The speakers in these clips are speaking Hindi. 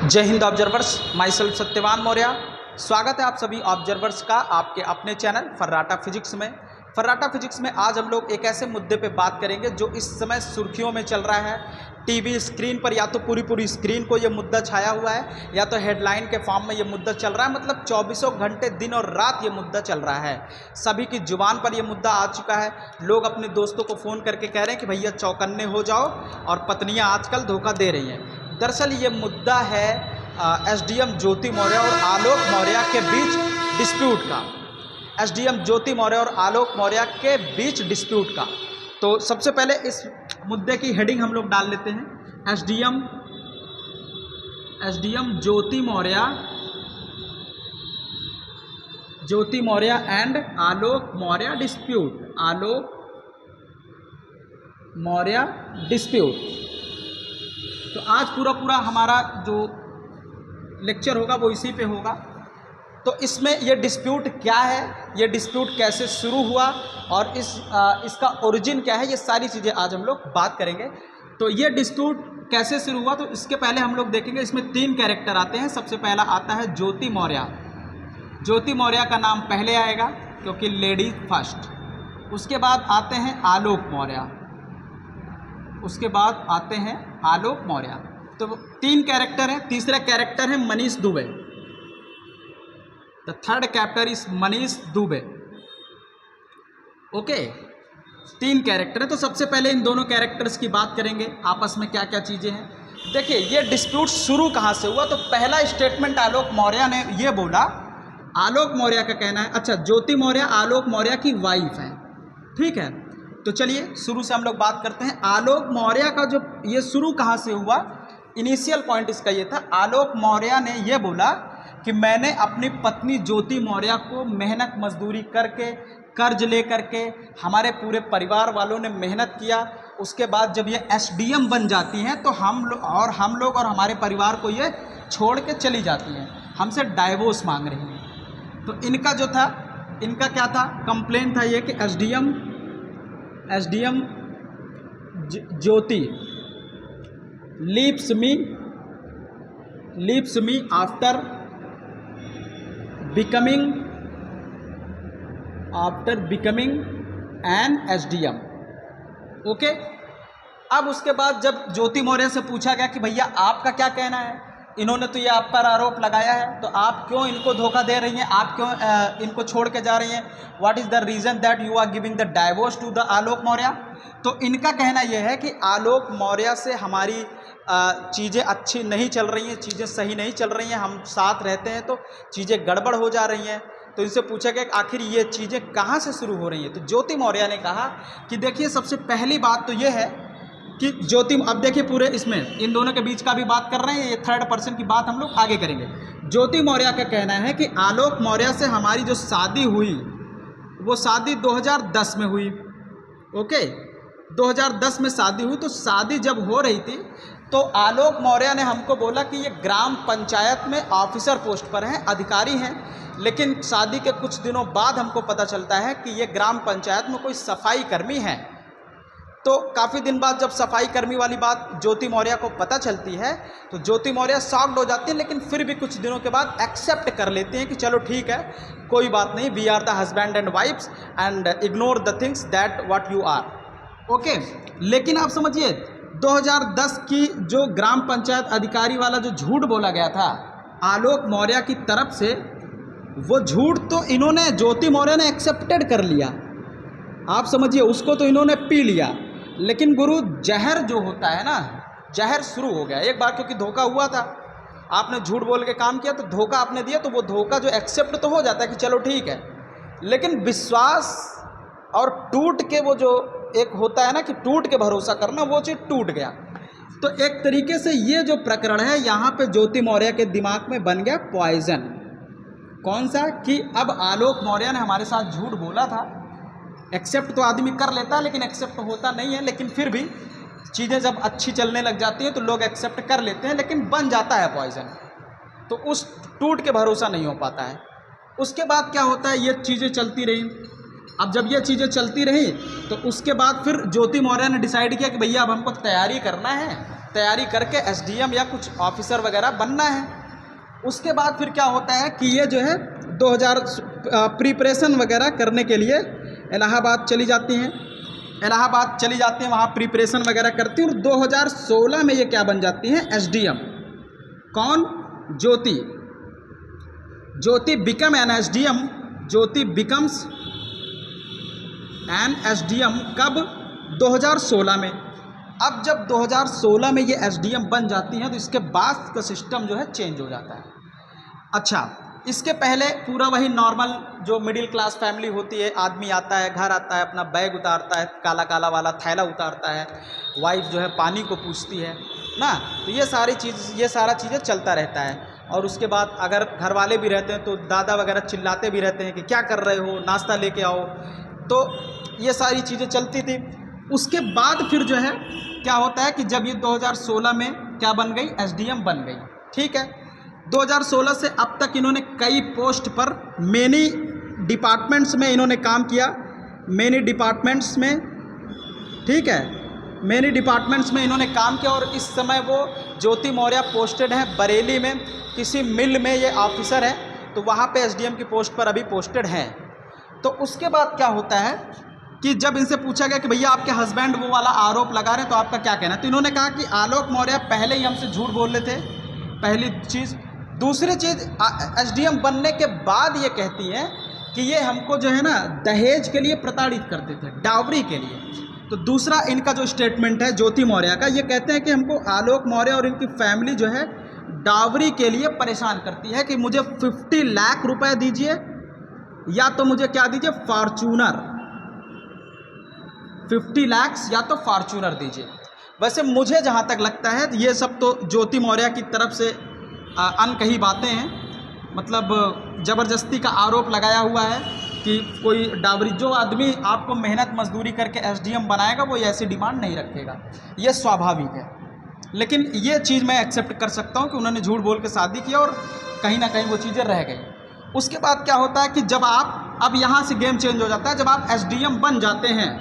जय Hind observers, my self Satyavan Maurya. स्वागत है आप सभी ऑब्जर्वर्स का आपके अपने चैनल फर्राटा फिजिक्स में। फर्राटा फिजिक्स में आज हम लोग एक ऐसे मुद्दे पे बात करेंगे जो इस समय सुर्खियों में चल रहा है। टीवी स्क्रीन पर या तो पूरी स्क्रीन को ये मुद्दा छाया हुआ है या तो हेडलाइन के फॉर्म में ये मुद्दा चल रहा है। मतलब चौबीसों घंटे दिन और रात ये मुद्दा चल रहा है। सभी की जुबान पर ये मुद्दा आ चुका है। लोग अपने दोस्तों को फ़ोन करके कह रहे हैं कि भैया चौकन्ने हो जाओ, और पत्नियाँ आजकल धोखा दे रही हैं। दरअसल ये मुद्दा है एसडीएम ज्योति मौर्य और आलोक मौर्य के बीच डिस्प्यूट का। एसडीएम ज्योति मौर्य और आलोक मौर्य के बीच डिस्प्यूट का। तो सबसे पहले इस मुद्दे की हेडिंग हम लोग डाल लेते हैं। SDM Jyoti Maurya and Alok Maurya dispute. Alok Maurya dispute. तो आज पूरा हमारा जो लेक्चर होगा वो इसी पे होगा। तो इसमें ये डिस्प्यूट क्या है, ये डिस्प्यूट कैसे शुरू हुआ और इसका ओरिजिन क्या है, ये सारी चीज़ें आज हम लोग बात करेंगे। तो ये डिस्प्यूट कैसे शुरू हुआ, तो इसके पहले हम लोग देखेंगे। इसमें 3 कैरेक्टर आते हैं। सबसे पहला आता है ज्योति मौर्य। ज्योति मौर्य का नाम पहले आएगा क्योंकि लेडीज फर्स्ट। उसके बाद आते हैं आलोक मौर्य। उसके बाद आते हैं आलोक मौर्य। तो 3 कैरेक्टर हैं। तीसरा कैरेक्टर है Manish Dubey. The third character is Manish Dubey. Okay, 3 character है। तो सबसे पहले इन दोनों कैरेक्टर्स की बात करेंगे, आपस में क्या क्या चीज़ें हैं। देखिए ये डिस्प्यूट शुरू कहाँ से हुआ। तो पहला स्टेटमेंट आलोक मौर्य ने ये बोला। आलोक मौर्य का कहना है, अच्छा ज्योति मौर्य आलोक मौर्य की वाइफ है, ठीक है। तो चलिए शुरू से हम लोग बात करते हैं। आलोक मौर्य का जो ये शुरू कहाँ से हुआ, इनिशियल पॉइंट इसका ये था। आलोक मौर्य ने ये बोला कि मैंने अपनी पत्नी ज्योति मौर्य को मेहनत मजदूरी करके, कर्ज ले करके, हमारे पूरे परिवार वालों ने मेहनत किया। उसके बाद जब ये एसडीएम बन जाती हैं तो हम लोग और हमारे परिवार को ये छोड़ के चली जाती हैं, हमसे डाइवोर्स मांग रही हैं। तो इनका जो था, इनका क्या था, कंप्लेन था ये कि SDM Jyoti leaves me after becoming an SDM. Okay. अब उसके बाद जब ज्योति मौर्य से पूछा गया कि भैया आपका क्या कहना है, इन्होंने तो ये आप पर आरोप लगाया है, तो आप क्यों इनको धोखा दे रही हैं, आप क्यों इनको छोड़ के जा रही हैं, what is the reason that you are giving the divorce to the Alok Maurya. तो इनका कहना यह है कि आलोक मौर्य से हमारी चीज़ें अच्छी नहीं चल रही हैं, चीज़ें सही नहीं चल रही हैं, हम साथ रहते हैं तो चीज़ें गड़बड़ हो जा रही हैं। तो इनसे पूछा गया कि आखिर ये चीज़ें कहाँ से शुरू हो रही हैं। तो ज्योति मौर्य ने कहा कि देखिए सबसे पहली बात तो ये है कि अब देखिए पूरे इसमें इन दोनों के बीच का भी बात कर रहे हैं, ये थर्ड पर्सन की बात हम लोग आगे करेंगे। ज्योति मौर्य का कहना है कि आलोक मौर्य से हमारी जो शादी हुई वो शादी 2010 में हुई। ओके, 2010 में शादी हुई। तो शादी जब हो रही थी तो आलोक मौर्य ने हमको बोला कि ये ग्राम पंचायत में ऑफिसर पोस्ट पर हैं, अधिकारी हैं, लेकिन शादी के कुछ दिनों बाद हमको पता चलता है कि ये ग्राम पंचायत में कोई सफाई कर्मी है। तो काफ़ी दिन बाद जब सफाई कर्मी वाली बात ज्योति मौर्य को पता चलती है तो ज्योति मौर्य शॉक्ड हो जाती है, लेकिन फिर भी कुछ दिनों के बाद एक्सेप्ट कर लेते हैं कि चलो ठीक है, कोई बात नहीं, we are the husband and wifes and ignore the things that what you are. Okay. लेकिन आप समझिए 2010 की जो ग्राम पंचायत अधिकारी वाला जो झूठ बोला गया था आलोक मौर्य की तरफ से, वो झूठ तो इन्होंने, ज्योति मौर्य ने एक्सेप्टेड कर लिया। आप समझिए, उसको तो इन्होंने पी लिया। लेकिन गुरु जहर जो होता है ना, जहर शुरू हो गया एक बार, क्योंकि धोखा हुआ था, आपने झूठ बोल के काम किया तो धोखा आपने दिया, तो वो धोखा जो एक्सेप्ट तो हो जाता है कि चलो ठीक है, लेकिन विश्वास और टूट के वो जो एक होता है ना कि टूट के भरोसा करना, वो चीज़ टूट गया। तो एक तरीके से ये जो प्रकरण है यहाँ पे ज्योति मौर्य के दिमाग में बन गया पॉइजन। कौन सा, कि अब आलोक मौर्य ने हमारे साथ झूठ बोला था। एक्सेप्ट तो आदमी कर लेता है लेकिन एक्सेप्ट होता नहीं है, लेकिन फिर भी चीज़ें जब अच्छी चलने लग जाती हैं तो लोग एक्सेप्ट कर लेते हैं, लेकिन बन जाता है पॉइजन। तो उस टूट के भरोसा नहीं हो पाता है। उसके बाद क्या होता है, ये चीज़ें चलती रही। अब जब ये चीज़ें चलती रही तो उसके बाद फिर ज्योति मौर्य ने डिसाइड किया कि भैया अब हमको तैयारी करना है, तैयारी करके एसडीएम या कुछ ऑफिसर वगैरह बनना है। उसके बाद फिर क्या होता है कि ये जो है 2000 प्रिपरेशन वगैरह करने के लिए इलाहाबाद चली जाती हैं। इलाहाबाद चली जाती हैं, वहाँ प्रिपरेशन वगैरह करती हैं और 2016 में ये क्या बन जाती हैं, एसडीएम। कौन? Jyoti. Jyoti become an SDM, Jyoti becomes an SDM कब? 2016 में। अब जब 2016 में ये एसडीएम बन जाती हैं तो इसके बाद का सिस्टम जो है चेंज हो जाता है। अच्छा, इसके पहले पूरा वही नॉर्मल जो मिडिल क्लास फैमिली होती है, आदमी आता है, घर आता है, अपना बैग उतारता है, काला काला वाला थैला उतारता है, वाइफ जो है पानी को पूछती है ना, तो ये सारा चीज़ें चलता रहता है। और उसके बाद अगर घर वाले भी रहते हैं तो दादा वगैरह चिल्लाते भी रहते हैं कि क्या कर रहे हो, नाश्ता लेके आओ। तो ये सारी चीज़ें चलती थी। उसके बाद फिर जो है क्या होता है कि जब ये 2016 में क्या बन गई, एसडीएम बन गई। ठीक है, 2016 से अब तक इन्होंने कई पोस्ट पर मेनी डिपार्टमेंट्स में इन्होंने काम किया, मेनी डिपार्टमेंट्स में, ठीक है, मेनी डिपार्टमेंट्स में इन्होंने काम किया। और इस समय वो ज्योति मौर्य पोस्टेड है बरेली में, किसी मिल में ये ऑफिसर है, तो वहाँ पे एसडीएम की पोस्ट पर अभी पोस्टेड हैं। तो उसके बाद क्या होता है कि जब इनसे पूछा गया कि भैया आपके हस्बैंड वो वाला आरोप लगा रहे हैं तो आपका क्या कहना है, तो इन्होंने कहा कि आलोक मौर्य पहले ही हमसे झूठ बोल रहे थे, पहली चीज़। दूसरी चीज़, एसडीएम बनने के बाद ये कहती हैं कि ये हमको जो है ना दहेज के लिए प्रताड़ित करते थे, डावरी के लिए। तो दूसरा इनका जो स्टेटमेंट है ज्योति मौर्य का, ये कहते हैं कि हमको आलोक मौर्य और इनकी फैमिली जो है डावरी के लिए परेशान करती है कि मुझे 50 लाख रुपए दीजिए या तो मुझे क्या दीजिए, फॉर्चूनर, 50 लाख या तो फॉर्चूनर दीजिए। वैसे मुझे जहाँ तक लगता है ये सब तो ज्योति मौर्य की तरफ से अनकही बातें हैं, मतलब ज़बरदस्ती का आरोप लगाया हुआ है कि कोई डावरी, जो आदमी आपको मेहनत मजदूरी करके एसडीएम बनाएगा वो ऐसी डिमांड नहीं रखेगा, ये स्वाभाविक है। लेकिन ये चीज़ मैं एक्सेप्ट कर सकता हूँ कि उन्होंने झूठ बोल के शादी की और कहीं ना कहीं वो चीज़ें रह गई। उसके बाद क्या होता है कि जब आप, अब यहाँ से गेम चेंज हो जाता है जब आप एसडीएम बन जाते हैं,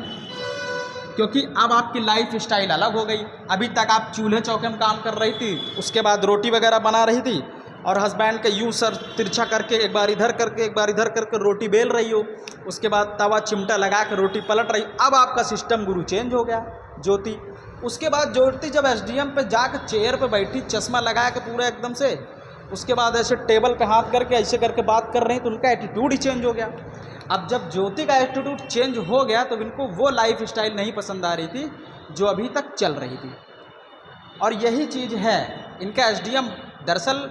क्योंकि अब आपकी लाइफ स्टाइल अलग हो गई। अभी तक आप चूल्हे चौके में काम कर रही थी, उसके बाद रोटी वगैरह बना रही थी और हस्बैंड के यूँ सर तिरछा करके एक बार इधर करके एक बार इधर करके रोटी बेल रही हो, उसके बाद तवा चिमटा लगा कर रोटी पलट रही। अब आपका सिस्टम गुरु चेंज हो गया ज्योति। उसके बाद ज्योति जब एसडीएम पे जाकर चेयर पे बैठी, चश्मा लगा के पूरा एकदम से, उसके बाद ऐसे टेबल पे हाथ करके ऐसे करके बात कर रही, तो उनका एटीट्यूड ही चेंज हो गया। अब जब ज्योति का एटीट्यूड चेंज हो गया तो इनको वो लाइफ स्टाइल नहीं पसंद आ रही थी जो अभी तक चल रही थी। और यही चीज़ है इनका एसडीएम। दरअसल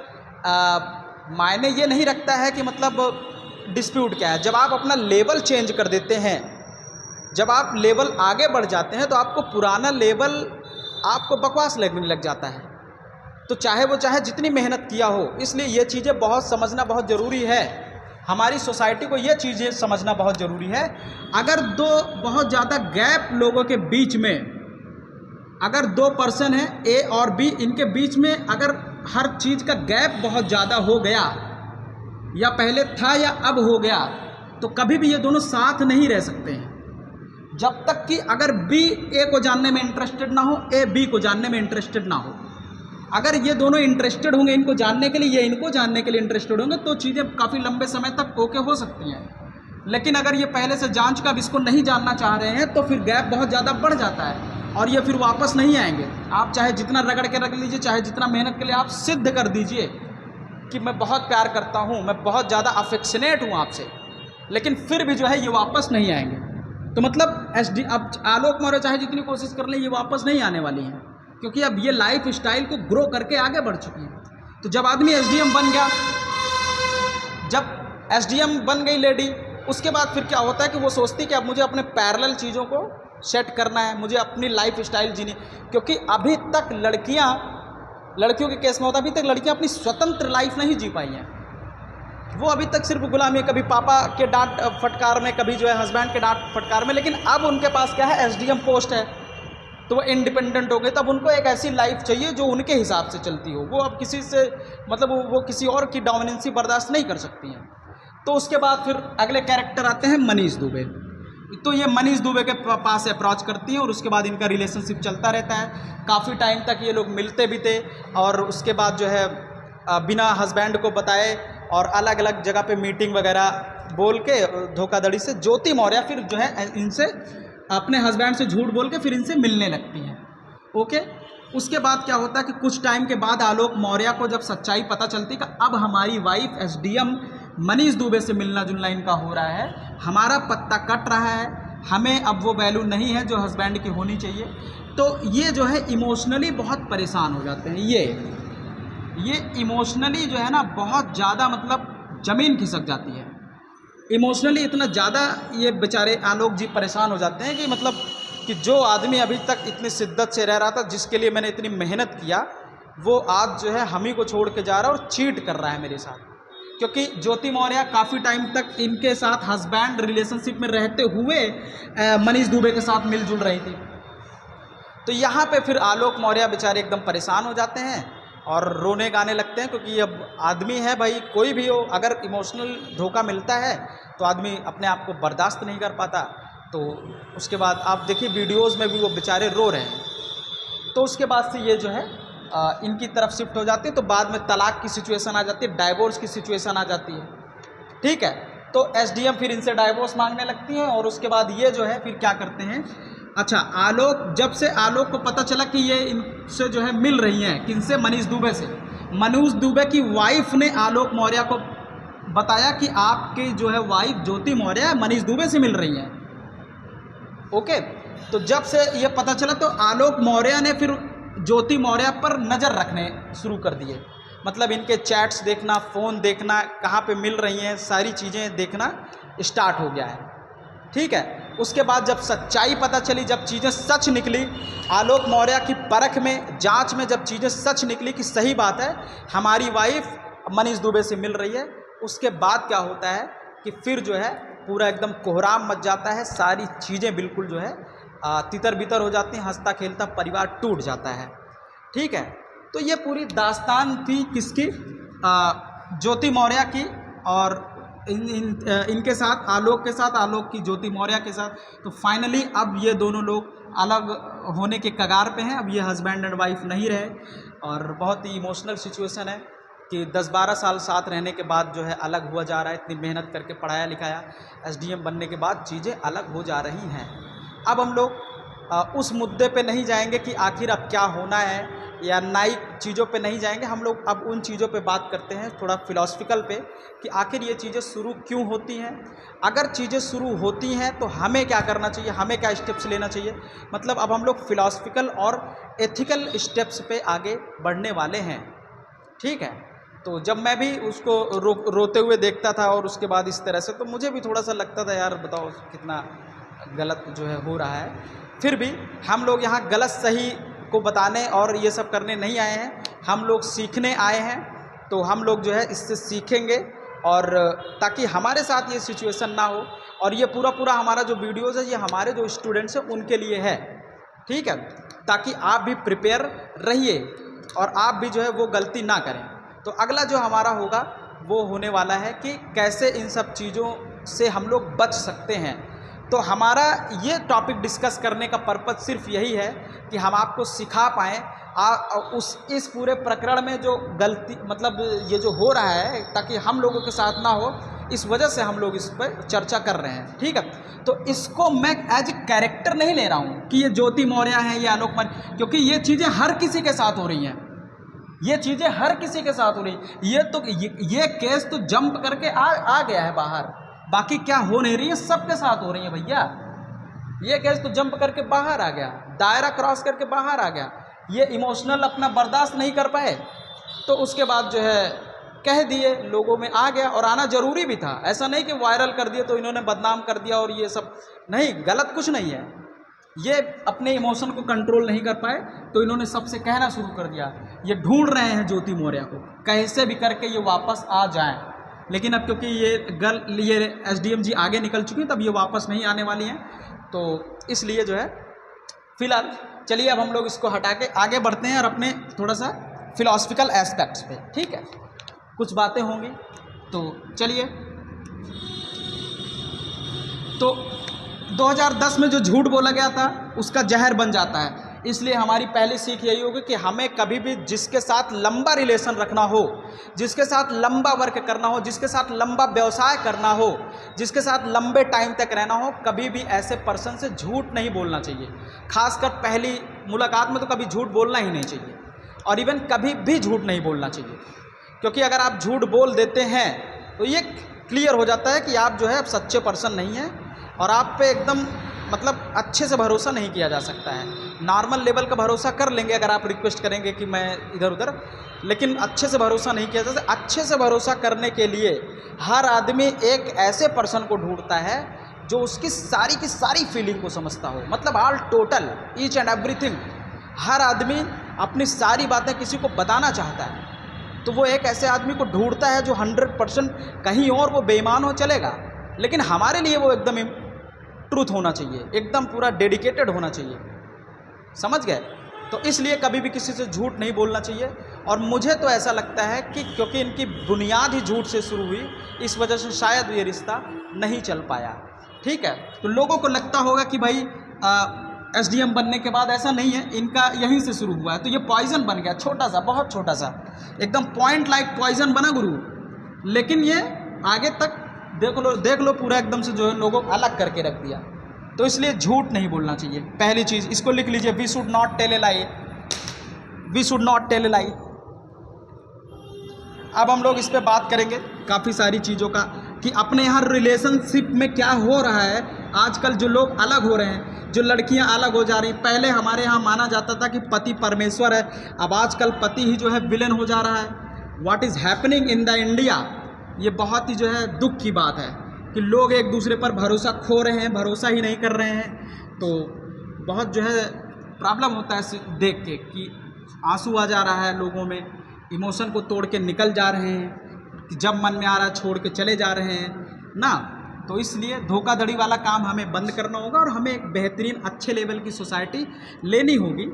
मायने ये नहीं रखता है कि मतलब डिस्प्यूट क्या है। जब आप अपना लेवल चेंज कर देते हैं, जब आप लेवल आगे बढ़ जाते हैं तो आपको पुराना लेवल आपको बकवास लगने लग जाता है। तो चाहे जितनी मेहनत किया हो, इसलिए ये चीज़ें बहुत समझना बहुत ज़रूरी है। हमारी सोसाइटी को ये चीज़ें समझना बहुत ज़रूरी है। अगर दो बहुत ज़्यादा गैप लोगों के बीच में, अगर दो पर्सन हैं ए और बी, इनके बीच में अगर हर चीज़ का गैप बहुत ज़्यादा हो गया, या पहले था या अब हो गया, तो कभी भी ये दोनों साथ नहीं रह सकते हैं। जब तक कि अगर बी ए को जानने में इंटरेस्टेड ना हो, ए बी को जानने में इंटरेस्टेड ना हो। अगर ये दोनों इंटरेस्टेड होंगे इनको जानने के लिए, ये इनको जानने के लिए इंटरेस्टेड होंगे, तो चीज़ें काफ़ी लंबे समय तक ओके हो सकती हैं। लेकिन अगर ये पहले से जांच कर इसको नहीं जानना चाह रहे हैं तो फिर गैप बहुत ज़्यादा बढ़ जाता है और ये फिर वापस नहीं आएंगे। आप चाहे जितना रगड़ के रख लीजिए, चाहे जितना मेहनत के लिए आप सिद्ध कर दीजिए कि मैं बहुत प्यार करता हूँ, मैं बहुत ज़्यादा अफेक्शनेट हूँ आपसे, लेकिन फिर भी जो है ये वापस नहीं आएंगे। तो मतलब अब आलोक मौर्य चाहे जितनी कोशिश कर लें, ये वापस नहीं आने वाली हैं, क्योंकि अब ये लाइफ स्टाइल को ग्रो करके आगे बढ़ चुकी है। तो जब आदमी एसडीएम बन गया, जब एसडीएम बन गई लेडी, उसके बाद फिर क्या होता है कि वो सोचती कि अब मुझे अपने पैरेलल चीज़ों को सेट करना है, मुझे अपनी लाइफ स्टाइल जीनी। क्योंकि अभी तक लड़कियों के केस में होता, अभी तक लड़कियां अपनी स्वतंत्र लाइफ नहीं जी पाई हैं। वो अभी तक सिर्फ गुलामी है, कभी पापा के डांट फटकार में, कभी जो है हस्बैंड के डांट फटकार में। लेकिन अब उनके पास क्या है, एसडीएम पोस्ट है, तो वो इंडिपेंडेंट हो गए। तब उनको एक ऐसी लाइफ चाहिए जो उनके हिसाब से चलती हो। वो अब किसी से मतलब वो किसी और की डोमिनेंसी बर्दाश्त नहीं कर सकती हैं। तो उसके बाद फिर अगले कैरेक्टर आते हैं मनीष दुबे। तो ये मनीष दुबे के पास अप्रोच करती हैं और उसके बाद इनका रिलेशनशिप चलता रहता है। काफ़ी टाइम तक ये लोग मिलते भी थे और उसके बाद जो है बिना हस्बैंड को बताए और अलग अलग जगह पे मीटिंग वगैरह बोल के धोखाधड़ी से ज्योति मौर्य फिर जो है इनसे अपने हस्बैंड से झूठ बोल के फिर इनसे मिलने लगती हैं। ओके, उसके बाद क्या होता है कि कुछ टाइम के बाद आलोक मौर्य को जब सच्चाई पता चलती कि अब हमारी वाइफ एसडीएम मनीष दुबे से मिलना जुलना इनका हो रहा है, हमारा पत्ता कट रहा है, हमें अब वो वैल्यू नहीं है जो हस्बैंड की होनी चाहिए, तो ये जो है इमोशनली बहुत परेशान हो जाते हैं। ये इमोशनली जो है ना बहुत ज़्यादा मतलब ज़मीन खिसक जाती है। इमोशनली इतना ज़्यादा ये बेचारे आलोक जी परेशान हो जाते हैं कि मतलब कि जो आदमी अभी तक इतनी शिद्दत से रह रहा था, जिसके लिए मैंने इतनी मेहनत किया, वो आज जो है हम ही को छोड़ के जा रहा है और चीट कर रहा है मेरे साथ। क्योंकि ज्योति मौर्य काफ़ी टाइम तक इनके साथ हस्बैंड रिलेशनशिप में रहते हुए मनीष दुबे के साथ मिलजुल रही थी। तो यहाँ पे फिर आलोक मौर्य बेचारे एकदम परेशान हो जाते हैं और रोने गाने लगते हैं, क्योंकि अब आदमी है भाई, कोई भी हो, अगर इमोशनल धोखा मिलता है तो आदमी अपने आप को बर्दाश्त नहीं कर पाता। तो उसके बाद आप देखिए वीडियोज़ में भी वो बेचारे रो रहे हैं। तो उसके बाद से ये जो है इनकी तरफ शिफ्ट हो जाती है। तो बाद में तलाक की सिचुएशन आ जाती है, डाइवोर्स की सिचुएशन आ जाती है। ठीक है, तो एसडीएम फिर इनसे डाइवोर्स मांगने लगती हैं और उसके बाद ये जो है फिर क्या करते हैं, अच्छा आलोक, जब से आलोक को पता चला कि ये इनसे जो है मिल रही हैं, किनसे, मनीष दुबे से, मनीष दुबे की वाइफ ने आलोक मौर्य को बताया कि आपकी जो है वाइफ ज्योति मौर्य मनीष दुबे से मिल रही हैं। ओके, तो जब से ये पता चला तो आलोक मौर्य ने फिर ज्योति मौर्य पर नज़र रखने शुरू कर दिए। मतलब इनके चैट्स देखना, फ़ोन देखना, कहाँ पे मिल रही हैं, सारी चीज़ें देखना स्टार्ट हो गया है। ठीक है, उसके बाद जब सच्चाई पता चली, जब चीज़ें सच निकली, आलोक मौर्य की परख में, जांच में जब चीज़ें सच निकली कि सही बात है हमारी वाइफ मनीष दुबे से मिल रही है, उसके बाद क्या होता है कि फिर जो है पूरा एकदम कोहराम मच जाता है। सारी चीज़ें बिल्कुल जो है तितर बितर हो जाती हैं, हंसता खेलता परिवार टूट जाता है। ठीक है, तो ये पूरी दास्तान थी किसकी, ज्योति मौर्य की और इनके साथ, आलोक के साथ, आलोक की ज्योति मौर्य के साथ। तो फाइनली अब ये दोनों लोग अलग होने के कगार पे हैं। अब ये हस्बैंड एंड वाइफ नहीं रहे और बहुत ही इमोशनल सिचुएशन है कि 10-12 साल साथ रहने के बाद जो है अलग हुआ जा रहा है। इतनी मेहनत करके पढ़ाया लिखाया, एसडीएम बनने के बाद चीज़ें अलग हो जा रही हैं। अब हम लोग उस मुद्दे पे नहीं जाएंगे कि आखिर अब क्या होना है, या न्यायिक चीज़ों पे नहीं जाएंगे। हम लोग अब उन चीज़ों पे बात करते हैं थोड़ा फिलॉसफिकल पे कि आखिर ये चीज़ें शुरू क्यों होती हैं। अगर चीज़ें शुरू होती हैं तो हमें क्या करना चाहिए, हमें क्या स्टेप्स लेना चाहिए। मतलब अब हम लोग फिलॉसफिकल और एथिकल स्टेप्स पे आगे बढ़ने वाले हैं। ठीक है, तो जब मैं भी उसको रोते हुए देखता था और उसके बाद इस तरह से, तो मुझे भी थोड़ा सा लगता था यार बताओ कितना गलत जो है हो रहा है। फिर भी हम लोग यहाँ गलत सही को बताने और ये सब करने नहीं आए हैं, हम लोग सीखने आए हैं। तो हम लोग जो है इससे सीखेंगे और ताकि हमारे साथ ये सिचुएशन ना हो। और ये पूरा हमारा जो वीडियोज़ है ये हमारे जो स्टूडेंट्स हैं उनके लिए है। ठीक है, ताकि आप भी प्रिपेयर रहिए और आप भी जो है वो गलती ना करें। तो अगला जो हमारा होगा वो होने वाला है कि कैसे इन सब चीज़ों से हम लोग बच सकते हैं। तो हमारा ये टॉपिक डिस्कस करने का पर्पज़ सिर्फ यही है कि हम आपको सिखा पाएँ इस पूरे प्रकरण में जो गलती, मतलब ये जो हो रहा है, ताकि हम लोगों के साथ ना हो, इस वजह से हम लोग इस पर चर्चा कर रहे हैं। ठीक है, तो इसको मैं एज ए कैरेक्टर नहीं ले रहा हूँ कि ये ज्योति मौर्य हैं, ये आलोक मौर्य, क्योंकि ये चीज़ें हर किसी के साथ हो रही हैं। ये चीज़ें हर किसी के साथ हो रही। ये केस तो जंप करके आ गया है बाहर, बाकी क्या हो नहीं रही है, सबके साथ हो रही है भैया। ये केस तो जंप करके बाहर आ गया, दायरा क्रॉस करके बाहर आ गया। ये इमोशनल अपना बर्दाश्त नहीं कर पाए तो उसके बाद जो है कह दिए, लोगों में आ गया और आना ज़रूरी भी था। ऐसा नहीं कि वायरल कर दिए तो इन्होंने बदनाम कर दिया और ये सब नहीं, गलत कुछ नहीं है। ये अपने इमोशन को कंट्रोल नहीं कर पाए तो इन्होंने सबसे कहना शुरू कर दिया। ये ढूंढ रहे हैं ज्योति मौर्य को, कैसे भी करके ये वापस आ जाएं। लेकिन अब क्योंकि ये एसडीएम जी आगे निकल चुकी हैं, तब ये वापस नहीं आने वाली हैं, तो इसलिए जो है फिलहाल चलिए अब हम लोग इसको हटा के आगे बढ़ते हैं और अपने थोड़ा सा फिलॉसफिकल एस्पेक्ट्स पे। ठीक है, कुछ बातें होंगी तो चलिए। तो 2010 में जो झूठ बोला गया था उसका जहर बन जाता है। इसलिए हमारी पहली सीख यही होगी कि हमें कभी भी जिसके साथ लंबा रिलेशन रखना हो, जिसके साथ लंबा वर्क करना हो, जिसके साथ लंबा व्यवसाय करना हो, जिसके साथ लंबे टाइम तक रहना हो, कभी भी ऐसे पर्सन से झूठ नहीं बोलना चाहिए। खासकर पहली मुलाकात में तो कभी झूठ बोलना ही नहीं चाहिए, और इवन कभी भी झूठ नहीं बोलना चाहिए, क्योंकि अगर आप झूठ बोल देते हैं तो ये क्लियर हो जाता है कि आप जो है अब सच्चे पर्सन नहीं हैं, और आप पे एकदम मतलब अच्छे से भरोसा नहीं किया जा सकता है। नॉर्मल लेवल का भरोसा कर लेंगे अगर आप रिक्वेस्ट करेंगे कि मैं इधर उधर, लेकिन अच्छे से भरोसा नहीं किया जा सकता। अच्छे से भरोसा करने के लिए हर आदमी एक ऐसे पर्सन को ढूंढता है जो उसकी सारी की सारी फीलिंग को समझता हो, मतलब all total each and everything. हर आदमी अपनी सारी बातें किसी को बताना चाहता है, तो वो एक ऐसे आदमी को ढूंढता है जो 100%, कहीं और वो बेईमान हो चलेगा, लेकिन हमारे लिए वो एकदम ट्रूथ होना चाहिए, एकदम पूरा डेडिकेटेड होना चाहिए। समझ गए? तो इसलिए कभी भी किसी से झूठ नहीं बोलना चाहिए। और मुझे तो ऐसा लगता है कि क्योंकि इनकी बुनियाद ही झूठ से शुरू हुई, इस वजह से शायद ये रिश्ता नहीं चल पाया। ठीक है, तो लोगों को लगता होगा कि भाई एसडीएम बनने के बाद, ऐसा नहीं है, इनका यहीं से शुरू हुआ है। तो ये पॉइजन बन गया, छोटा सा, बहुत छोटा सा, एकदम पॉइंट लाइक पॉइजन बना गुरु, लेकिन ये आगे तक देख लो पूरा एकदम से जो है लोगों को अलग करके रख दिया। तो इसलिए झूठ नहीं बोलना चाहिए। पहली चीज़ इसको लिख लीजिए, we should not tell a lie, we should not tell a lie. अब हम लोग इस पे बात करेंगे काफ़ी सारी चीज़ों का कि अपने यहाँ रिलेशनशिप में क्या हो रहा है। आजकल जो लोग अलग हो रहे हैं, जो लड़कियां अलग हो जा रही, पहले हमारे यहाँ माना जाता था कि पति परमेश्वर है, अब आजकल पति ही जो है विलेन हो जा रहा है। What is happening in the India, ये बहुत ही जो है दुख की बात है कि लोग एक दूसरे पर भरोसा खो रहे हैं, भरोसा ही नहीं कर रहे हैं। तो बहुत जो है प्रॉब्लम होता है देख के कि आंसू आ जा रहा है लोगों में, इमोशन को तोड़ के निकल जा रहे हैं, कि जब मन में आ रहा है छोड़ के चले जा रहे हैं ना। तो इसलिए धोखाधड़ी वाला काम हमें बंद करना होगा और हमें एक बेहतरीन अच्छे लेवल की सोसाइटी लेनी होगी।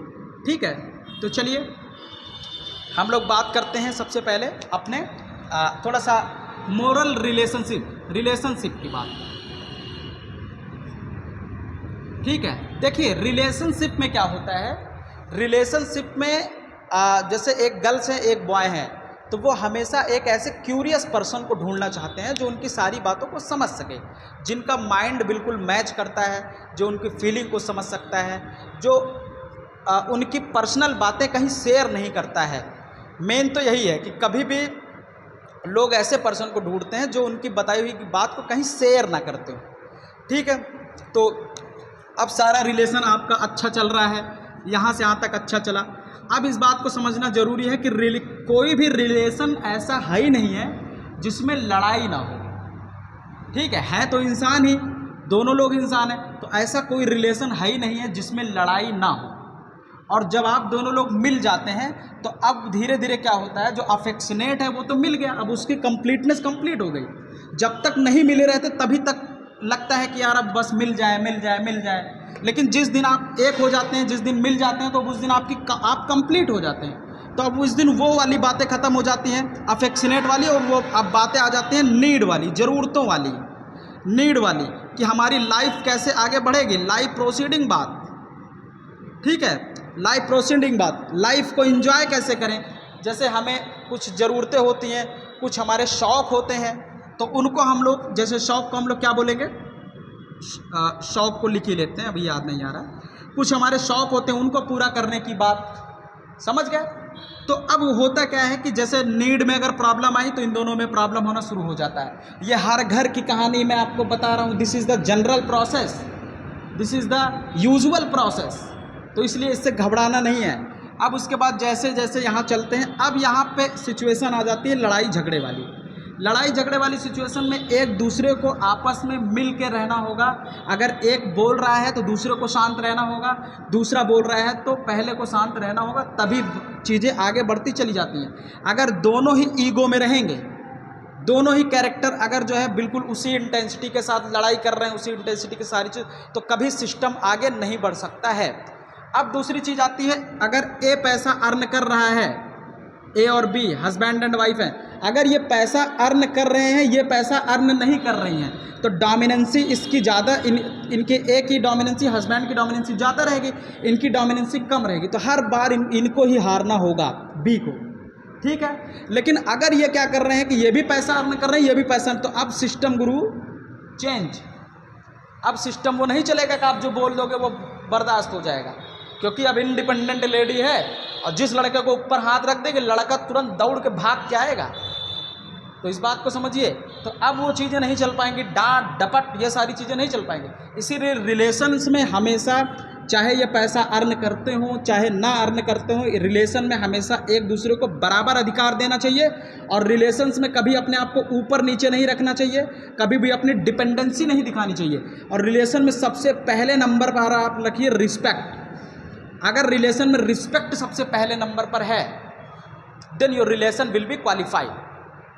ठीक है, तो चलिए हम लोग बात करते हैं सबसे पहले अपने थोड़ा सा मोरल रिलेशनशिप की बात। ठीक है, देखिए रिलेशनशिप में क्या होता है। रिलेशनशिप में जैसे एक गर्ल्स है एक बॉय है, तो वो हमेशा एक ऐसे क्यूरियस पर्सन को ढूंढना चाहते हैं जो उनकी सारी बातों को समझ सके, जिनका माइंड बिल्कुल मैच करता है, जो उनकी फीलिंग को समझ सकता है, जो उनकी पर्सनल बातें कहीं शेयर नहीं करता है। मेन तो यही है कि कभी भी लोग ऐसे पर्सन को ढूंढते हैं जो उनकी बताई हुई बात को कहीं शेयर ना करते हो। ठीक है, तो अब सारा रिलेशन आपका अच्छा चल रहा है, यहाँ से यहाँ तक अच्छा चला। अब इस बात को समझना जरूरी है कि कोई भी रिलेशन ऐसा है ही नहीं है जिसमें लड़ाई ना हो। ठीक है तो इंसान ही, दोनों लोग इंसान हैं, तो ऐसा कोई रिलेशन है ही नहीं है जिसमें लड़ाई ना हो। और जब आप दोनों लोग मिल जाते हैं तो अब धीरे धीरे क्या होता है, जो अफेक्शनेट है वो तो मिल गया, अब उसकी कंप्लीटनेस कंप्लीट हो गई। जब तक नहीं मिले रहते तभी तक लगता है कि यार अब बस मिल जाए मिल जाए मिल जाए, लेकिन जिस दिन आप एक हो जाते हैं, जिस दिन मिल जाते हैं, तो उस दिन आप कंप्लीट हो जाते हैं। तो अब उस दिन वो वाली बातें ख़त्म हो जाती हैं, अफेक्शनेट वाली, और वो अब बातें आ जाती हैं नीड वाली, ज़रूरतों वाली, नीड वाली, कि हमारी लाइफ कैसे आगे बढ़ेगी, लाइफ प्रोसीडिंग बात। ठीक है, लाइफ प्रोसीडिंग बात, लाइफ को एंजॉय कैसे करें। जैसे हमें कुछ ज़रूरतें होती हैं, कुछ हमारे शौक़ होते हैं, तो उनको हम लोग, जैसे शौक़ को हम लोग क्या बोलेंगे, शौक़ को लिख ही लेते हैं, अभी याद नहीं आ रहा। कुछ हमारे शौक़ होते हैं, उनको पूरा करने की बात, समझ गए। तो अब होता क्या है कि जैसे नीड में अगर प्रॉब्लम आई तो इन दोनों में प्रॉब्लम होना शुरू हो जाता है। ये हर घर की कहानी मैं आपको बता रहा हूँ, this is the general process, this is the usual process. तो इसलिए इससे घबराना नहीं है। अब उसके बाद जैसे जैसे यहाँ चलते हैं, अब यहाँ पे सिचुएशन आ जाती है लड़ाई झगड़े वाली। लड़ाई झगड़े वाली सिचुएशन में एक दूसरे को आपस में मिल के रहना होगा। अगर एक बोल रहा है तो दूसरे को शांत रहना होगा, दूसरा बोल रहा है तो पहले को शांत रहना होगा, तभी चीज़ें आगे बढ़ती चली जाती हैं। अगर दोनों ही ईगो में रहेंगे, दोनों ही कैरेक्टर अगर जो है बिल्कुल उसी इंटेंसिटी के साथ लड़ाई कर रहे हैं, उसी इंटेंसिटी की सारी चीज़, तो कभी सिस्टम आगे नहीं बढ़ सकता है। अब दूसरी चीज़ आती है, अगर ए पैसा अर्न कर रहा है, ए और बी हस्बैंड एंड वाइफ है, अगर ये पैसा अर्न कर रहे हैं, ये पैसा अर्न नहीं कर रही हैं, तो डोमिनेंसी इसकी ज़्यादा, इनके ए की डोमिनेंसी, हस्बैंड की डोमिनेंसी ज़्यादा रहेगी, इनकी डोमिनेंसी कम रहेगी, तो हर बार इनको ही हारना होगा, बी को। ठीक है, लेकिन अगर ये क्या कर रहे हैं कि ये भी पैसा अर्न कर रहे हैं, ये भी पैसा, तो अब सिस्टम गुरु चेंज। अब सिस्टम वो नहीं चलेगा कि आप जो बोल दोगे वो बर्दाश्त हो जाएगा, क्योंकि अब इंडिपेंडेंट लेडी है, और जिस लड़के को ऊपर हाथ रख देगी लड़का तुरंत दौड़ के भाग के आएगा। तो इस बात को समझिए। तो अब वो चीज़ें नहीं चल पाएंगी, डांट डपट ये सारी चीज़ें नहीं चल पाएंगी। इसीलिए रिलेशंस में हमेशा, चाहे ये पैसा अर्न करते हो चाहे ना अर्न करते हो, रिलेशन में हमेशा एक दूसरे को बराबर अधिकार देना चाहिए, और रिलेशंस में कभी अपने आप को ऊपर नीचे नहीं रखना चाहिए, कभी भी अपनी डिपेंडेंसी नहीं दिखानी चाहिए। और रिलेशन में सबसे पहले नंबर पर आप रखिए रिस्पेक्ट। अगर रिलेशन में रिस्पेक्ट सबसे पहले नंबर पर है, then your relation will be qualified.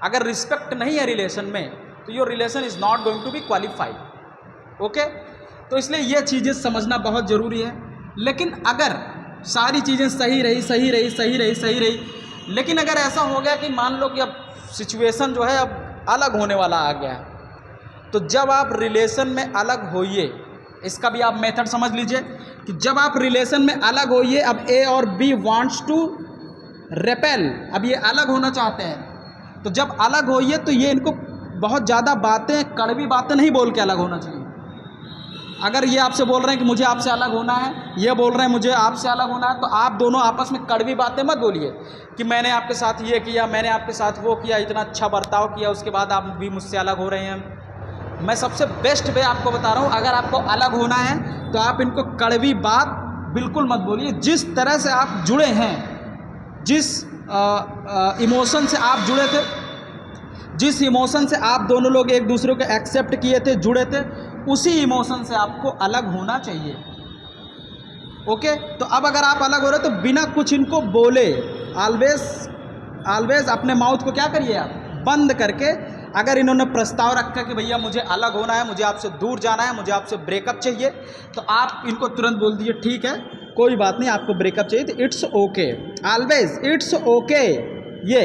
अगर रिस्पेक्ट नहीं है रिलेशन में, तो your relation is not going to be qualified. Okay, तो इसलिए ये चीज़ें समझना बहुत ज़रूरी है। लेकिन अगर सारी चीज़ें सही रही, लेकिन अगर ऐसा हो गया कि मान लो कि अब सिचुएशन जो है अब अलग होने वाला आ गया है, तो जब आप रिलेशन में अलग होइए, इसका भी आप मेथड समझ लीजिए कि जब आप रिलेशन में अलग होइए, अब ए और बी वांट्स टू रेपेल, अब ये अलग होना चाहते हैं, तो जब अलग होइए तो ये इनको बहुत ज़्यादा बातें, कड़वी बातें नहीं बोल के अलग होना चाहिए। अगर ये आपसे बोल रहे हैं कि मुझे आपसे अलग होना है, ये बोल रहे हैं मुझे आपसे अलग होना है, तो आप दोनों आपस में कड़वी बातें मत बोलिए कि मैंने आपके साथ ये किया, मैंने आपके साथ वो किया, इतना अच्छा बर्ताव किया, उसके बाद आप भी मुझसे अलग हो रहे हैं। मैं सबसे बेस्ट वे आपको बता रहा हूँ, अगर आपको अलग होना है तो आप इनको कड़वी बात बिल्कुल मत बोलिए। जिस तरह से आप जुड़े हैं, जिस इमोशन से आप जुड़े थे, जिस इमोशन से आप दोनों लोग एक दूसरे को एक्सेप्ट किए थे, जुड़े थे, उसी इमोशन से आपको अलग होना चाहिए। ओके, तो अब अगर आप अलग हो रहे तो बिना कुछ इनको बोले ऑलवेज अपने माउथ को क्या करिए आप बंद करके, अगर इन्होंने प्रस्ताव रखा कि भैया मुझे अलग होना है, मुझे आपसे दूर जाना है, मुझे आपसे ब्रेकअप चाहिए, तो आप इनको तुरंत बोल दीजिए ठीक है, कोई बात नहीं, आपको ब्रेकअप चाहिए तो it's okay, always it's okay, ये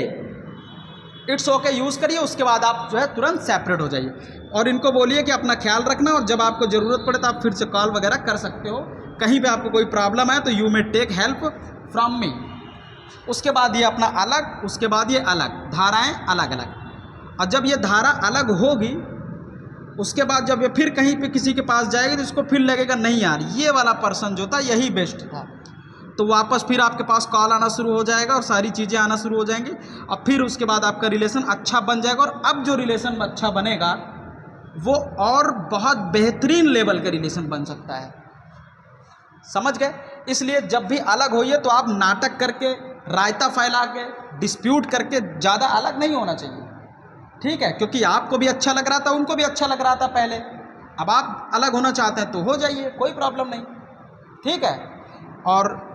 इट्स ओके यूज़ करिए। उसके बाद आप जो है तुरंत सेपरेट हो जाइए, और इनको बोलिए कि अपना ख्याल रखना, और जब आपको ज़रूरत पड़े तो आप फिर से कॉल वगैरह कर सकते हो। कहीं पे आपको कोई प्रॉब्लम है तो you may take help from me. उसके बाद ये अपना अलग, उसके बाद ये अलग, धाराएं अलग अलग। और जब ये धारा अलग होगी, उसके बाद जब ये फिर कहीं पे किसी के पास जाएगी तो इसको फिर लगेगा नहीं यार ये वाला पर्सन जो था यही बेस्ट था, तो वापस फिर आपके पास कॉल आना शुरू हो जाएगा और सारी चीज़ें आना शुरू हो जाएंगी, और फिर उसके बाद आपका रिलेशन अच्छा बन जाएगा। और अब जो रिलेशन अच्छा बनेगा वो और बहुत बेहतरीन लेवल का रिलेशन बन सकता है। समझ गए? इसलिए जब भी अलग होइए तो आप नाटक करके, रायता फैला के, डिस्प्यूट करके ज़्यादा अलग नहीं होना चाहिए। ठीक है, क्योंकि आपको भी अच्छा लग रहा था, उनको भी अच्छा लग रहा था पहले, अब आप अलग होना चाहते हैं तो हो जाइए, कोई प्रॉब्लम नहीं। ठीक है, और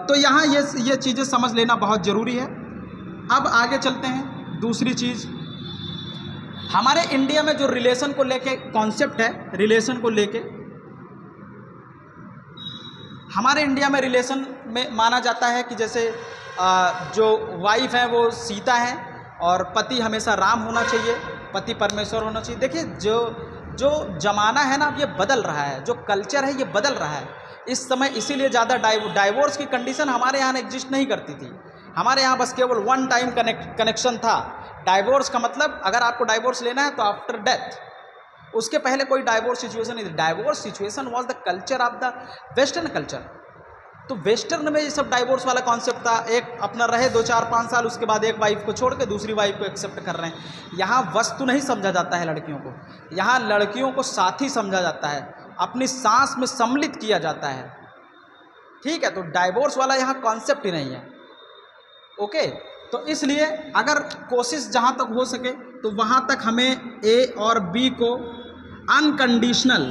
तो यहाँ ये चीज़ें समझ लेना बहुत ज़रूरी है। अब आगे चलते हैं। दूसरी चीज़, हमारे इंडिया में जो रिलेशन को लेके कॉन्सेप्ट है, रिलेशन को लेके हमारे इंडिया में रिलेशन में माना जाता है कि जैसे जो वाइफ है वो सीता है और पति हमेशा राम होना चाहिए, पति परमेश्वर होना चाहिए। देखिए जो ज़माना है ना, अब ये बदल रहा है, जो कल्चर है ये बदल रहा है इस समय, इसीलिए ज़्यादा डाइवोर्स की कंडीशन हमारे यहाँ एग्जिस्ट नहीं करती थी। हमारे यहाँ बस केवल वन टाइम कनेक्शन था। डाइवोर्स का मतलब अगर आपको डाइवोर्स लेना है तो आफ्टर डेथ, उसके पहले कोई डाइवोर्स सिचुएशन नहीं थी। Divorce situation was the culture of the western culture. तो वेस्टर्न में ये सब डाइवोर्स वाला कॉन्सेप्ट था, एक अपना रहे 2-4-5 साल, उसके बाद एक वाइफ को छोड़ के दूसरी वाइफ को एक्सेप्ट कर रहे हैं। यहाँ वस्तु नहीं समझा जाता है लड़कियों को, यहाँ लड़कियों को साथी समझा जाता है, अपनी सांस में सम्मिलित किया जाता है। ठीक है, तो डाइवोर्स वाला यहाँ कॉन्सेप्ट ही नहीं है। ओके, तो इसलिए अगर कोशिश जहाँ तक हो सके तो वहाँ तक हमें ए और बी को unconditional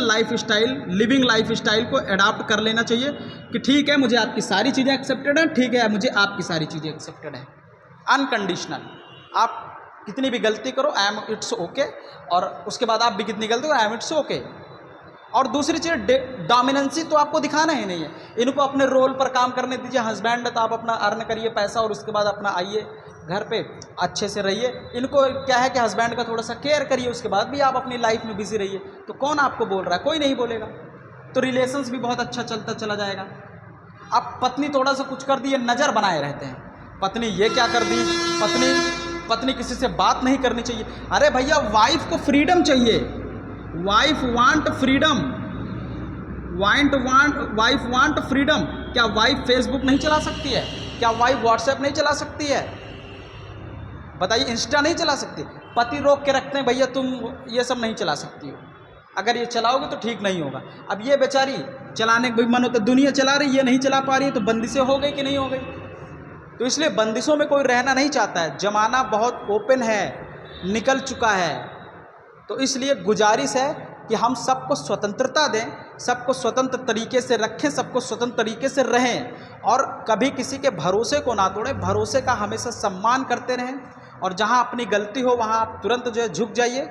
life style, living life style को अडॉप्ट कर लेना चाहिए कि ठीक है मुझे आपकी सारी चीज़ें एक्सेप्टेड हैं, ठीक है मुझे आपकी सारी चीज़ें एक्सेप्टेड हैं। अनकंडीशनल, आप कितनी भी गलती करो आई एम इट्स ओके, और उसके बाद आप भी कितनी गलती करो आई एम इट्स ओके। और दूसरी चीज़ डोमिनेंसी तो आपको दिखाना ही नहीं है, इनको अपने रोल पर काम करने दीजिए। हस्बैंड है तो आप अपना अर्न करिए पैसा और उसके बाद अपना आइए घर पे अच्छे से रहिए। इनको क्या है कि हस्बैंड का थोड़ा सा केयर करिए, उसके बाद भी आप अपनी लाइफ में बिजी रहिए। तो कौन आपको बोल रहा है? कोई नहीं बोलेगा। तो रिलेशंस भी बहुत अच्छा चलता चला जाएगा। अब पत्नी थोड़ा सा कुछ कर दी, ये नज़र बनाए रहते हैं, पत्नी ये क्या कर दी, पत्नी किसी से बात नहीं करनी चाहिए। अरे भैया, वाइफ को फ्रीडम चाहिए, wife want freedom, wife want freedom. क्या वाइफ फेसबुक नहीं चला सकती है? क्या वाइफ व्हाट्सएप नहीं चला सकती है? बताइए, इंस्टा नहीं चला सकती? पति रोक के रखते हैं, भैया तुम ये सब नहीं चला सकती हो, अगर ये चलाओगे तो ठीक नहीं होगा। अब ये बेचारी चलाने का भी मन होता है, दुनिया चला रही, ये नहीं चला पा रही है, तो बंदिशें हो गई कि नहीं हो गई? तो इसलिए बंदिशों में कोई रहना नहीं चाहता है। ज़माना बहुत ओपन है, निकल चुका है। तो इसलिए गुजारिश है कि हम सबको स्वतंत्रता दें, सबको स्वतंत्र तरीके से रखें, सबको स्वतंत्र तरीके से रहें और कभी किसी के भरोसे को ना तोड़ें, भरोसे का हमेशा सम्मान करते रहें। और जहाँ अपनी गलती हो वहाँ आप तुरंत जो है झुक जाइए,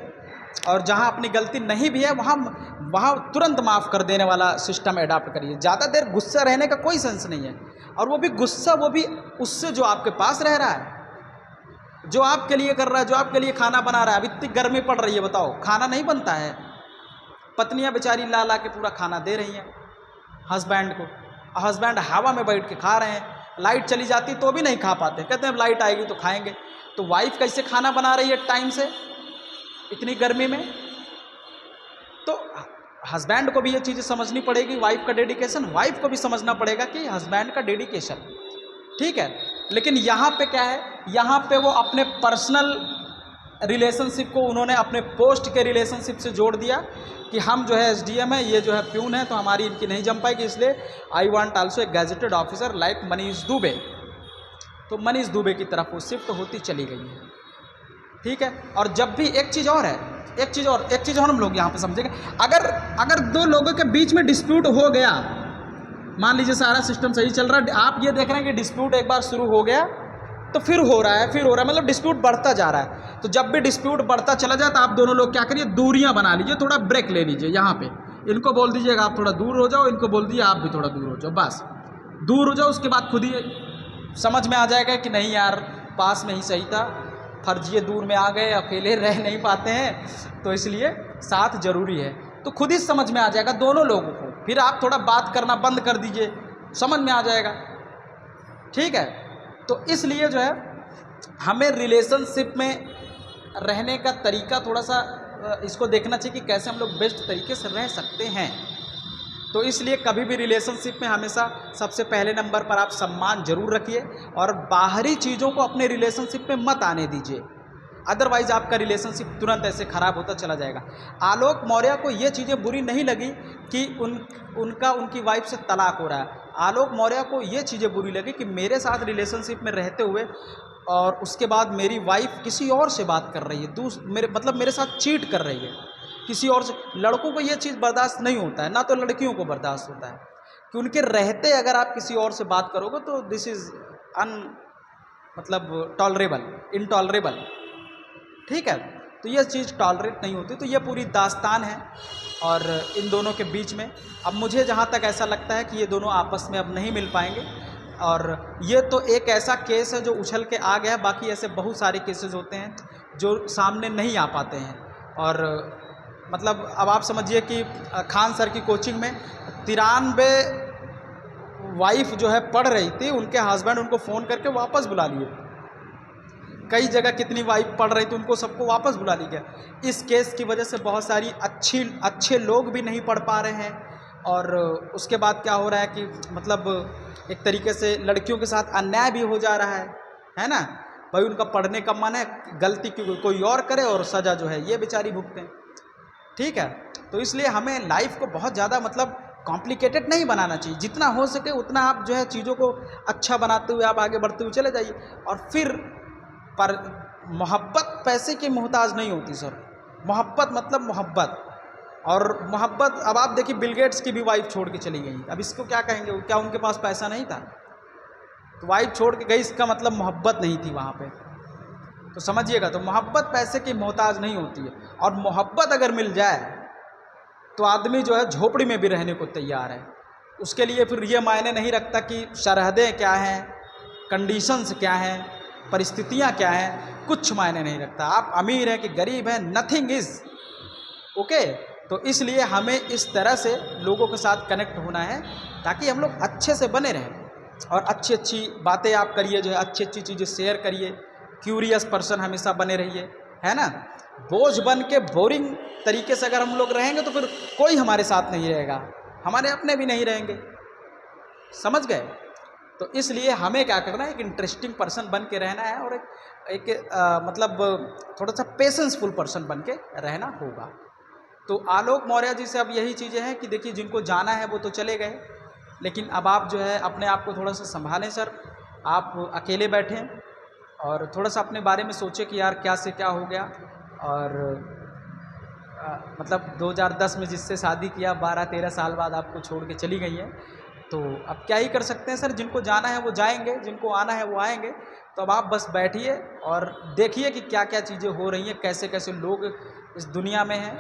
और जहाँ अपनी गलती नहीं भी है वहाँ तुरंत माफ़ कर देने वाला सिस्टम अडॉप्ट करिए। ज़्यादा देर गुस्सा रहने का कोई सेंस नहीं है, और वो भी गुस्सा वो भी उससे जो आपके पास रह रहा है, जो आपके लिए कर रहा है, जो आपके लिए खाना बना रहा है। अब इतनी गर्मी पड़ रही है, बताओ, खाना नहीं बनता है, पत्नियां बेचारी ला ला के पूरा खाना दे रही हैं हस्बैंड को, हस्बैंड हवा में बैठ के खा रहे हैं, लाइट चली जाती तो भी नहीं खा पाते, कहते हैं अब लाइट आएगी तो खाएंगे। तो वाइफ कैसे खाना बना रही है टाइम से इतनी गर्मी में? तो हस्बैंड को भी ये चीज़ें समझनी पड़ेगी, वाइफ का डेडिकेशन, वाइफ को भी समझना पड़ेगा कि हस्बैंड का डेडिकेशन, ठीक है। लेकिन यहाँ पे क्या है, यहाँ पे वो अपने पर्सनल रिलेशनशिप को उन्होंने अपने पोस्ट के रिलेशनशिप से जोड़ दिया कि हम जो है एसडीएम है, ये जो है प्यून है, तो हमारी इनकी नहीं जम पाएगी, इसलिए I want also a gazetted officer like Manish Dubey. तो मनीष दुबे की तरफ वो शिफ्ट होती चली गई है, ठीक है। और जब भी एक चीज़ और है, एक चीज़ और हम लोग यहाँ पे समझेंगे, अगर दो लोगों के बीच में डिस्प्यूट हो गया, मान लीजिए सारा सिस्टम सही चल रहा है, आप ये देख रहे हैं कि डिस्प्यूट एक बार शुरू हो गया तो फिर हो रहा है, मतलब डिस्प्यूट बढ़ता जा रहा है। तो जब भी डिस्प्यूट बढ़ता चला जाए तो आप दोनों लोग क्या करिए, दूरियां बना लीजिए, थोड़ा ब्रेक ले लीजिए। यहाँ पे इनको बोल दीजिएगा आप थोड़ा दूर हो जाओ, इनको बोल दीजिए आप भी थोड़ा दूर हो जाओ, बस दूर हो जाओ। उसके बाद खुद ही समझ में आ जाएगा कि नहीं यार, पास में ही सही था, फर्जिए दूर में आ गए, अकेले रह नहीं पाते हैं, तो इसलिए साथ जरूरी है। तो खुद ही समझ में आ जाएगा दोनों लोगों को। फिर आप थोड़ा बात करना बंद कर दीजिए, समझ में आ जाएगा, ठीक है। तो इसलिए जो है हमें रिलेशनशिप में रहने का तरीका थोड़ा सा इसको देखना चाहिए कि कैसे हम लोग बेस्ट तरीके से रह सकते हैं। तो इसलिए कभी भी रिलेशनशिप में हमेशा सबसे पहले नंबर पर आप सम्मान जरूर रखिए और बाहरी चीज़ों को अपने रिलेशनशिप में मत आने दीजिए, अदरवाइज आपका रिलेशनशिप तुरंत ऐसे ख़राब होता चला जाएगा। आलोक मौर्य को ये चीज़ें बुरी नहीं लगी कि उनकी वाइफ से तलाक हो रहा है। आलोक मौर्य को ये चीज़ें बुरी लगी कि मेरे साथ रिलेशनशिप में रहते हुए और उसके बाद मेरी वाइफ किसी और से बात कर रही है, मेरे साथ चीट कर रही है किसी और से। लड़कों को ये चीज़ बर्दाश्त नहीं होता है, ना तो लड़कियों को बर्दाश्त होता है कि उनके रहते अगर आप किसी और से बात करोगे तो दिस इज़ टॉलरेबल, इनटॉलरेबल, ठीक है। तो ये चीज़ टॉलरेट नहीं होती। तो ये पूरी दास्तान है और इन दोनों के बीच में अब मुझे जहाँ तक ऐसा लगता है कि ये दोनों आपस में अब नहीं मिल पाएंगे, और ये तो एक ऐसा केस है जो उछल के आ गया। बाकी ऐसे बहुत सारे केसेस होते हैं जो सामने नहीं आ पाते हैं। और अब आप समझिए कि खान सर की कोचिंग में 93 वाइफ जो है पढ़ रही थी, उनके हस्बैंड उनको फ़ोन करके वापस बुला लिए। कई जगह कितनी वाइफ पढ़ रही थी, उनको सबको वापस बुला लिया गया। इस केस की वजह से बहुत सारी अच्छे लोग भी नहीं पढ़ पा रहे हैं। और उसके बाद क्या हो रहा है कि एक तरीके से लड़कियों के साथ अन्याय भी हो जा रहा है ना। भाई उनका पढ़ने का मन है, गलती कोई और करे और सज़ा जो है ये बेचारी भुगतें, ठीक है। तो इसलिए हमें लाइफ को बहुत ज़्यादा कॉम्प्लिकेटेड नहीं बनाना चाहिए। जितना हो सके उतना आप जो है चीज़ों को अच्छा बनाते हुए आप आगे बढ़ते हुए चले जाइए। और फिर पर मोहब्बत पैसे की मोहताज नहीं होती सर। मोहब्बत मोहब्बत, और मोहब्बत अब आप देखिए बिल गेट्स की भी वाइफ छोड़ के चली गई। अब इसको क्या कहेंगे, क्या उनके पास पैसा नहीं था तो वाइफ छोड़ के गई, इसका मतलब मोहब्बत नहीं थी वहाँ पे। तो समझिएगा, तो मोहब्बत पैसे की मोहताज नहीं होती है। और मोहब्बत अगर मिल जाए तो आदमी जो है झोपड़ी में भी रहने को तैयार है। उसके लिए फिर ये मायने नहीं रखता कि सरहदें क्या हैं, कंडीशंस क्या हैं, परिस्थितियाँ क्या हैं, कुछ मायने नहीं रखता। आप अमीर हैं कि गरीब हैं, नथिंग इज़ ओके। तो इसलिए हमें इस तरह से लोगों के साथ कनेक्ट होना है ताकि हम लोग अच्छे से बने रहें और अच्छी अच्छी बातें आप करिए, जो है अच्छी अच्छी चीज़ें शेयर करिए, क्यूरियस पर्सन हमेशा बने रहिए, है ना। बोझ बन के बोरिंग तरीके से अगर हम लोग रहेंगे तो फिर कोई हमारे साथ नहीं रहेगा, हमारे अपने भी नहीं रहेंगे, समझ गए। तो इसलिए हमें क्या करना है, एक इंटरेस्टिंग पर्सन बन के रहना है और एक मतलब थोड़ा सा पेशेंसफुल पर्सन बन के रहना होगा। तो आलोक मौर्य जी से अब यही चीज़ें हैं कि देखिए जिनको जाना है वो तो चले गए, लेकिन अब आप जो है अपने आप को थोड़ा सा संभालें सर। आप अकेले बैठें और थोड़ा सा अपने बारे में सोचें कि यार क्या से क्या हो गया। और मतलब 2010 में जिससे शादी किया 12-13 साल बाद आपको छोड़ के चली गई हैं, तो अब क्या ही कर सकते हैं सर। जिनको जाना है वो जाएंगे, जिनको आना है वो आएंगे। तो अब आप बस बैठिए और देखिए कि क्या क्या चीज़ें हो रही हैं, कैसे कैसे लोग इस दुनिया में हैं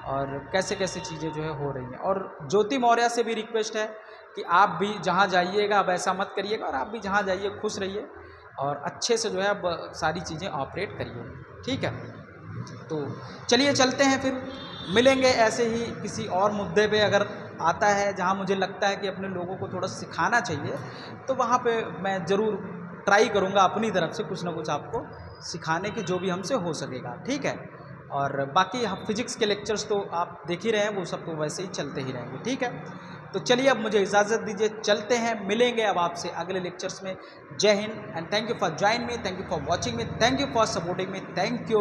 और कैसे कैसे चीज़ें जो है हो रही हैं। और ज्योति मौर्य से भी रिक्वेस्ट है कि आप भी जहाँ जाइएगा अब ऐसा मत करिएगा, और आप भी जहाँ जाइए खुश रहिए और अच्छे से जो है अब सारी चीज़ें ऑपरेट करिए, ठीक है। तो चलिए चलते हैं, फिर मिलेंगे ऐसे ही किसी और मुद्दे पे। अगर आता है जहाँ मुझे लगता है कि अपने लोगों को थोड़ा सिखाना चाहिए, तो वहाँ पे मैं ज़रूर ट्राई करूँगा अपनी तरफ से कुछ ना कुछ आपको सिखाने की, जो भी हमसे हो सकेगा, ठीक है। और बाकी हम फिजिक्स के लेक्चर्स तो आप देख ही रहे हैं, वो सब तो वैसे ही चलते ही रहेंगे, ठीक है। तो चलिए अब मुझे इजाज़त दीजिए, चलते हैं, मिलेंगे अब आपसे अगले लेक्चर्स में। जय Hind and thank you for join me, thank you for watching me, thank you for supporting me, thank you.